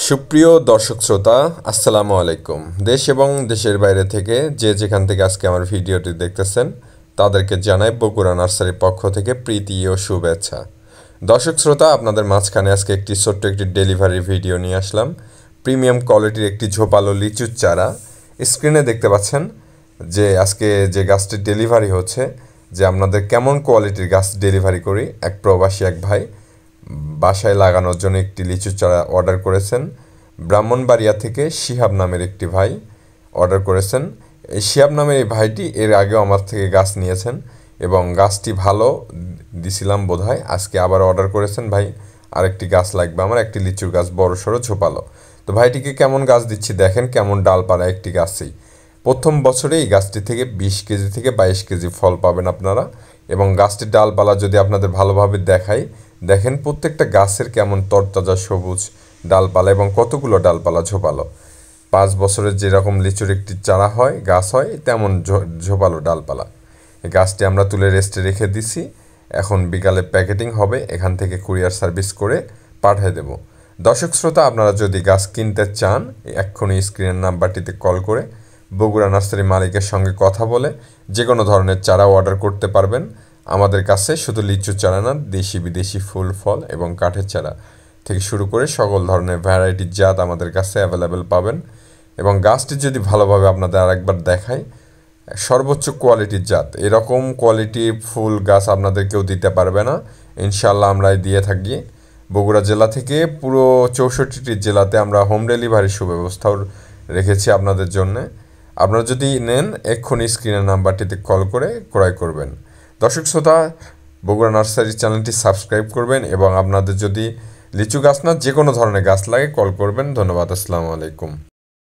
সুপ্রিয় দর্শক শ্রোতা, আসসালামু আলাইকুম। দেশ এবং দেশের বাইরে থেকে যে যেখান থেকে আজকে আমার ভিডিওটি দেখতেছেন তাদেরকে জানাই বগুড়া নার্সারির পক্ষ থেকে প্রীতি ও শুভেচ্ছা। দর্শক শ্রোতা, আপনাদের মাঝখানে আজকে ছোট্ট একটি ডেলিভারি ভিডিও নিয়ে আসলাম। প্রিমিয়াম কোয়ালিটির একটি ঝোপালো লিচুর চারা স্ক্রিনে দেখতে পাচ্ছেন যে আজকে যে গাছটি ডেলিভারি হচ্ছে, যে আপনাদের কেমন কোয়ালিটির গাছ ডেলিভারি করি। এক প্রবাসী এক ভাই বাসায় লাগানোর জন্য একটি লিচু চারা অর্ডার করেছেন। ব্রাহ্মণবাড়িয়া থেকে শিহাব নামের একটি ভাই অর্ডার করেছেন। এই শিহাব নামের এই ভাইটি এর আগেও আমার থেকে গাছ নিয়েছেন এবং গাছটি ভালো দিছিলাম বোধহয়। আজকে আবার অর্ডার করেছেন ভাই, আরেকটি গাছ লাগবে আমার, একটি লিচুর গাছ বড় সড়ো ঝোপালো। তো ভাইটিকে কেমন গাছ দিচ্ছি দেখেন, কেমন ডালপালা একটি গাছেই। প্রথম বছরে এই গাছটি থেকে 20 কেজি থেকে 22 কেজি ফল পাবেন আপনারা। এবং গাছটির ডালপালা যদি আপনাদের ভালোভাবে দেখাই, দেখেন প্রত্যেকটা গাছের কেমন তরতাজা সবুজ ডালপালা এবং কতগুলো ডালপালা ঝোপালো। 5 বছরের যেরকম লিচুর একটি চারা হয়, গাছ হয়, তেমন ঝোপালো ডালপালা। এই গাছটি আমরা তুলে রেস্টে রেখে দিছি। এখন বিকালে প্যাকেটিং হবে, এখান থেকে কুরিয়ার সার্ভিস করে পাঠিয়ে দেব। দর্শক শ্রোতা, আপনারা যদি গাছ কিনতে চান এক্ষুনি স্ক্রিনের নাম্বারটিতে কল করে বগুড়া নার্সারি মালিকের সঙ্গে কথা বলে যে কোনো ধরনের চারা অর্ডার করতে পারবেন। আমাদের কাছে শুধু লিচু চারা না, দেশি বিদেশি ফুল ফল এবং কাঠের চারা থেকে শুরু করে সকল ধরনের ভ্যারাইটির জাত আমাদের কাছে অ্যাভেলেবেল পাবেন। এবং গাছটি যদি ভালোভাবে আপনাদের আরেকবার দেখাই, সর্বোচ্চ কোয়ালিটির জাত, এরকম কোয়ালিটির ফুল গাছ আপনাদের কেউ দিতে পারবে না। ইনশাল্লাহ আমরাই দিয়ে থাকি। বগুড়া জেলা থেকে পুরো 64টি জেলাতে আমরা হোম ডেলিভারির সুব্যবস্থাও রেখেছি আপনাদের জন্যে। আপনারা যদি নেন এক্ষুনি স্ক্রিনের নাম্বারটিতে কল করে ক্রয় করবেন। দর্শক শ্রোতা, বগুড়া নার্সারি চ্যানেলটি সাবস্ক্রাইব করবেন এবং আপনাদের যদি লিচু গাছ না যে কোনো ধরনের গাছ লাগে কল করবেন। ধন্যবাদ। আসসালামু আলাইকুম।